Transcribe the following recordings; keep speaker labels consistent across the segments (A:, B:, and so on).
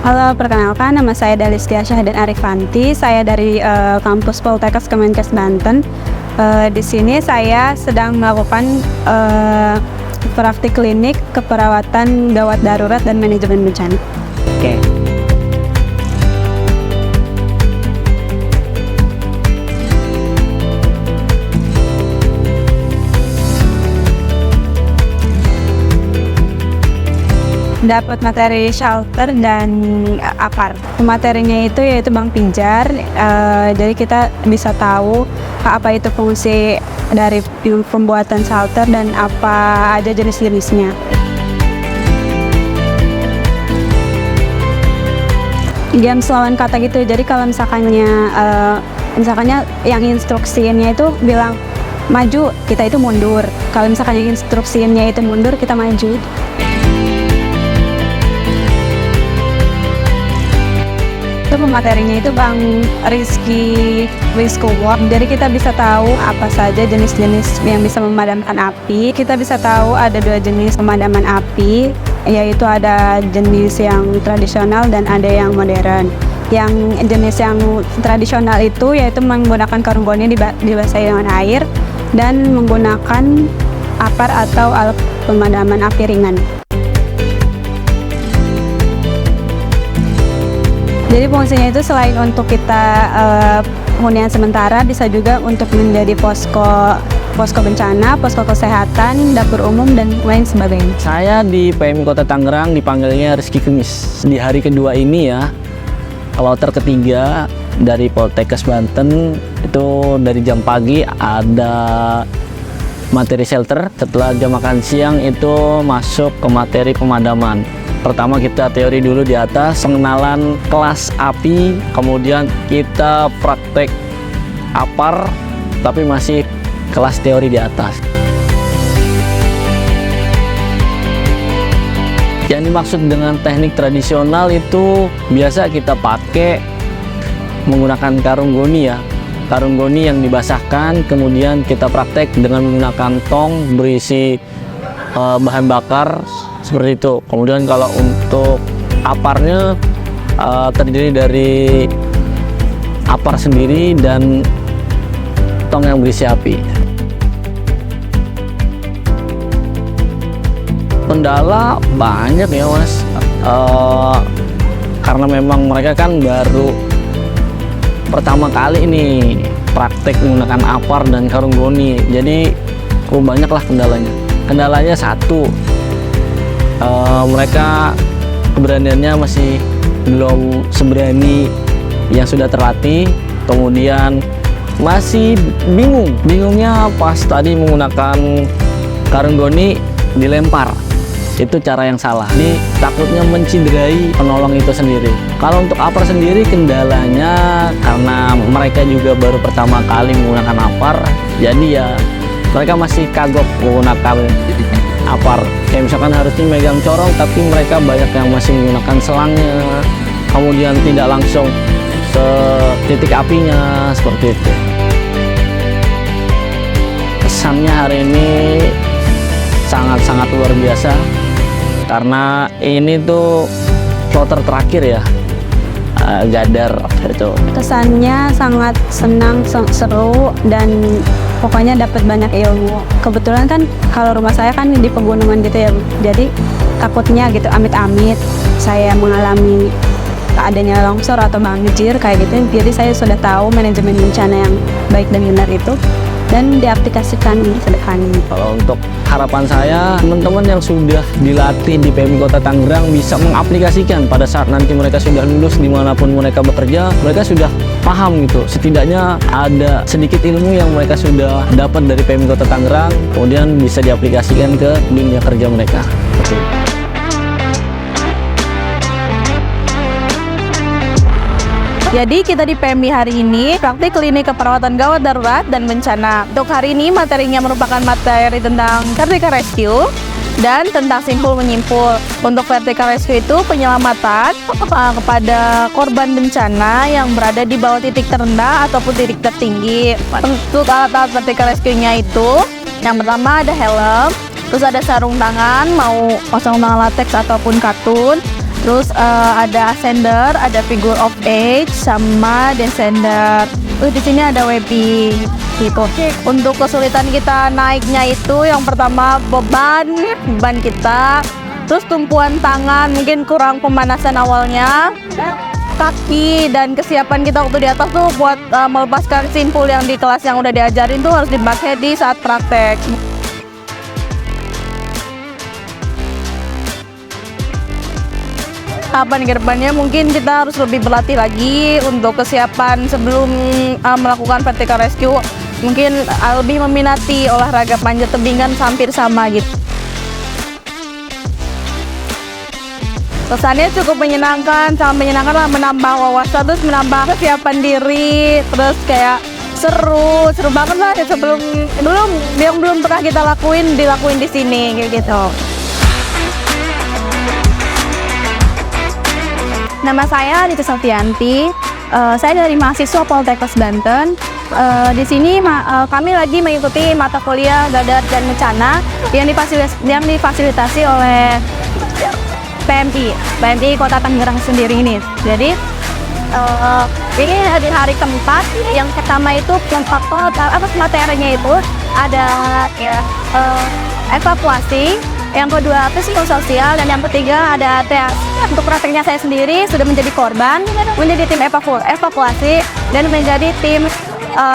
A: Halo, perkenalkan nama saya Dalistia Syahdan Arifanti. Saya dari kampus Poltekkes Kemenkes Banten. Di sini saya sedang melakukan praktik klinik keperawatan gawat darurat dan manajemen bencana.
B: Oke.
A: Dapat materi shelter dan APAR. Materinya itu yaitu bank pinjar, jadi kita bisa tahu apa itu fungsi dari pembuatan shelter dan apa aja jenis-jenisnya. Games lawan kata gitu, jadi kalau misalkannya yang instruksinya itu bilang maju, kita itu mundur. Kalau misalkan yang instruksinya itu mundur, kita maju. Itu pematerinya itu Bang Rizky Wiskuwok. Jadi kita bisa tahu apa saja jenis-jenis yang bisa memadamkan api. Kita bisa tahu ada 2 jenis pemadaman api, yaitu ada jenis yang tradisional dan ada yang modern. Yang jenis yang tradisional itu yaitu menggunakan karung goni dibasahi dengan air dan menggunakan APAR atau alat pemadaman api ringan. Jadi fungsinya itu selain untuk kita hunian sementara, bisa juga untuk menjadi posko bencana, posko kesehatan, dapur umum, dan lain sebagainya.
B: Saya di PMI Kota Tangerang dipanggilnya Rizky Kemis. Di hari kedua ini ya, kloter ketiga dari Poltekkes Banten, itu dari jam pagi ada materi shelter. Setelah jam makan siang itu masuk ke materi pemadaman. Pertama kita teori dulu di atas, pengenalan kelas api, kemudian kita praktek APAR, tapi masih kelas teori di atas. Yang dimaksud dengan teknik tradisional itu biasa kita pakai menggunakan karung goni ya. Karung goni yang dibasahkan, kemudian kita praktek dengan menggunakan tong berisi bahan bakar seperti itu. Kemudian kalau untuk APARnya terdiri dari APAR sendiri dan tong yang berisi api. Kendala banyak ya Mas, karena memang mereka kan baru pertama kali ini praktek menggunakan APAR dan karung goni, jadi banyak lah kendalanya. Kendalanya satu, mereka keberaniannya masih belum seberani yang sudah terlatih. Kemudian masih bingungnya pas tadi menggunakan karung goni dilempar, itu cara yang salah. Ini takutnya menciderai penolong itu sendiri. Kalau untuk APAR sendiri kendalanya karena mereka juga baru pertama kali menggunakan APAR, jadi ya mereka masih kagok menggunakan APAR. Kayak misalkan harusnya megang corong, tapi mereka banyak yang masih menggunakan selangnya, kemudian tidak langsung ke titik apinya, seperti itu. Kesannya hari ini sangat-sangat luar biasa, karena ini tuh kloter terakhir ya, Gadar itu.
A: Kesannya sangat senang, seru, dan pokoknya dapat banyak ilmu. Kebetulan kan kalau rumah saya kan di pegunungan gitu ya, jadi takutnya gitu amit-amit saya mengalami adanya longsor atau banjir kayak gitu. Jadi saya sudah tahu manajemen bencana yang baik dan benar itu, dan diaplikasikan ke depannya.
B: Kalau untuk harapan saya, teman-teman yang sudah dilatih di PMI Kota Tangerang bisa mengaplikasikan pada saat nanti mereka sudah lulus dimanapun mereka bekerja, mereka sudah paham gitu. Setidaknya ada sedikit ilmu yang mereka sudah dapat dari PMI Kota Tangerang, kemudian bisa diaplikasikan ke dunia kerja mereka. Betul.
C: Jadi kita di PMI hari ini praktik klinik keperawatan gawat darurat dan bencana. Untuk hari ini materinya merupakan materi tentang vertical rescue dan tentang simpul menyimpul. Untuk vertical rescue itu penyelamatan kepada korban bencana yang berada di bawah titik terendah ataupun titik tertinggi. Untuk alat-alat vertical rescue-nya itu yang pertama ada helm, terus ada sarung tangan, mau sarung tangan latex ataupun katun. Terus ada ascender, ada figure of age, sama descender. Di sini ada webbing gitu. Untuk kesulitan kita naiknya itu yang pertama beban kita, terus tumpuan tangan, mungkin kurang pemanasan awalnya, kaki, dan kesiapan kita waktu di atas tuh buat melepaskan simpul yang di kelas yang udah diajarin tuh harus dipakai di saat praktek. Kapan ke depannya mungkin kita harus lebih berlatih lagi untuk kesiapan sebelum melakukan vertical rescue. Mungkin lebih meminati olahraga panjat tebing kan hampir sama gitu. Kesannya cukup menyenangkan, sangat menyenangkan lah, menambah wawasan, terus menambah kesiapan diri, terus kayak seru banget lah ya sebelum yang belum pernah kita dilakuin di sini gitu. Nama saya Nita Sofianti, saya dari mahasiswa Poltekkes Banten. Di sini kami lagi mengikuti mata kuliah Darurat dan Bencana yang difasilitasi oleh PMI Kota Tangerang sendiri ini. Jadi ini di hari keempat, yang pertama itu yang faktor materinya itu ada evakuasi. Yang kedua psikososial, dan yang ketiga ada tes. Untuk prakteknya saya sendiri sudah menjadi korban, menjadi tim evakuasi, dan menjadi tim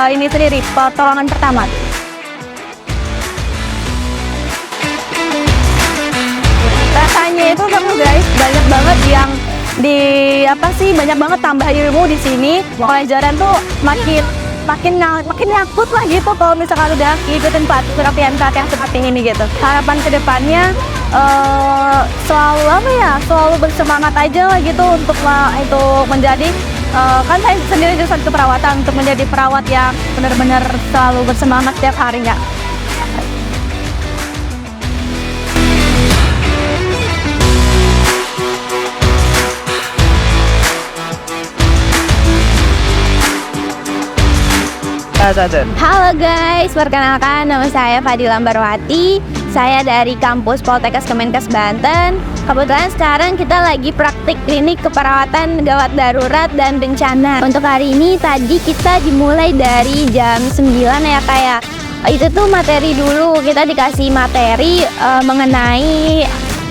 C: ini sendiri pertolongan pertama. Rasanya itu kamu guys, banyak banget yang banyak banget tambah ilmu di sini. Pelajaran tuh makin nyakut lah gitu kalau misalkan udah ikutin pelatihan seperti ini gitu. Harapan kedepannya selalu bersemangat aja lah gitu untuk menjadi kan saya sendiri jurusan keperawatan, untuk menjadi perawat yang benar-benar selalu bersemangat setiap harinya. Halo guys, perkenalkan nama saya Fadila Ambarwati. Saya dari kampus Poltekkes Kemenkes Banten. Kebetulan sekarang kita lagi praktik klinik keperawatan gawat darurat dan bencana. Untuk hari ini tadi kita dimulai dari jam 9 ya kayak itu tuh materi dulu. Kita dikasih materi mengenai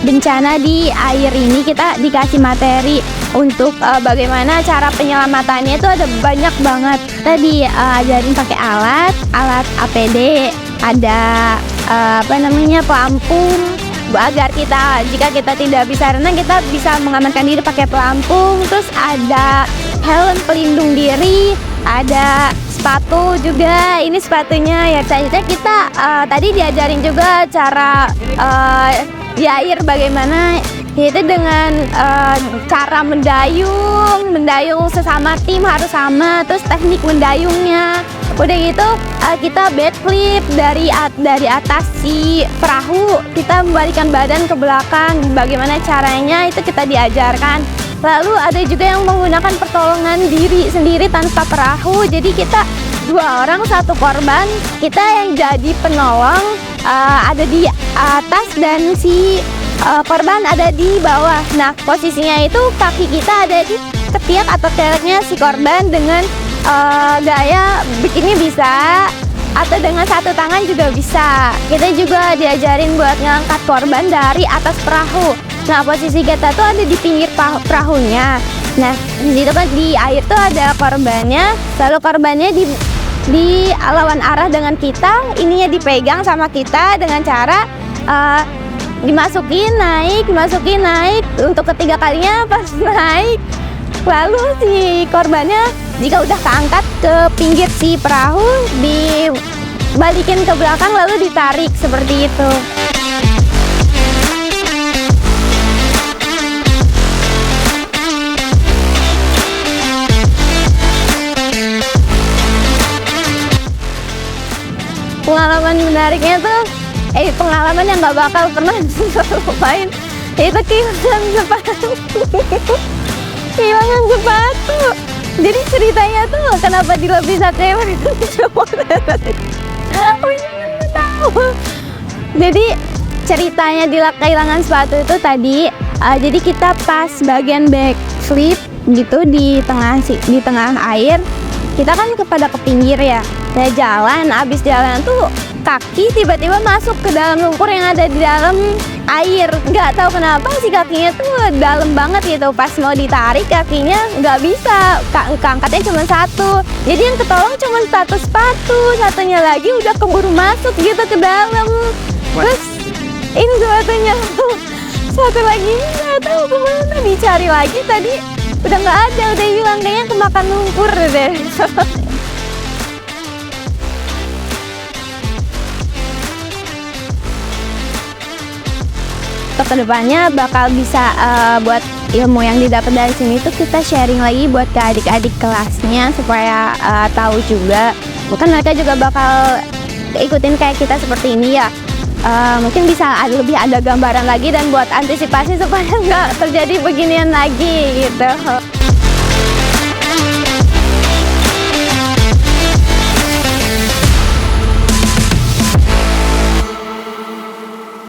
C: bencana di air ini. Kita dikasih materi untuk bagaimana cara penyelamatannya, itu ada banyak banget. Tadi ajarin pakai alat APD, ada pelampung agar jika kita tidak bisa renang, kita bisa mengamankan diri pakai pelampung. Terus ada helm pelindung diri, ada sepatu juga. Ini sepatunya ya kita tadi diajarin juga cara di air bagaimana, yaitu dengan cara mendayung sesama tim harus sama, terus teknik mendayungnya. Udah gitu kita backflip dari atas si perahu, kita membalikkan badan ke belakang. Bagaimana caranya itu kita diajarkan. Lalu ada juga yang menggunakan pertolongan diri sendiri tanpa perahu. Jadi kita 2 orang 1 korban, kita yang jadi penolong ada di atas dan si korban ada di bawah. Nah, posisinya itu kaki kita ada di ketiak atau teleknya si korban dengan gaya begini bisa, atau dengan 1 tangan juga bisa. Kita juga diajarin buat ngangkat korban dari atas perahu. Nah, posisi kita tuh ada di pinggir perahunya. Nah, di air tuh ada korbannya, lalu korbannya di lawan arah dengan kita, ininya dipegang sama kita dengan cara dimasukin naik untuk ketiga kalinya. Pas naik, lalu si korbannya jika udah keangkat ke pinggir si perahu, dibalikin ke belakang lalu ditarik seperti itu. Pengalaman menariknya tuh pengalaman yang gak bakal pernah lupain, itu kehilangan sepatu. Jadi ceritanya tuh kenapa Dila bisa cewek itu tahu. Jadi ceritanya Dila kehilangan sepatu itu tadi
D: Jadi kita pas bagian backflip gitu di tengah air, kita kan kepada ke pinggir ya. Saya jalan, abis jalan tuh kaki tiba-tiba masuk ke dalam lumpur yang ada di dalam air. Nggak tahu kenapa sih kakinya tuh dalam banget gitu. Pas mau ditarik kakinya nggak bisa, keangkatnya cuma satu. Jadi yang ketolong cuma sepatu, satunya lagi udah keburu masuk gitu ke dalam. Terus ini sepatunya satu lagi nggak tahu kemana, dicari lagi tadi udah nggak ada, udah hilang, kayaknya kemakan lumpur deh. Kedepannya bakal bisa buat ilmu yang didapat dari sini tuh kita sharing lagi buat ke adik-adik kelasnya supaya tahu juga. Bukan mereka juga bakal ikutin kayak kita seperti ini ya. Mungkin bisa lebih ada gambaran lagi dan buat antisipasi supaya nggak terjadi beginian lagi gitu.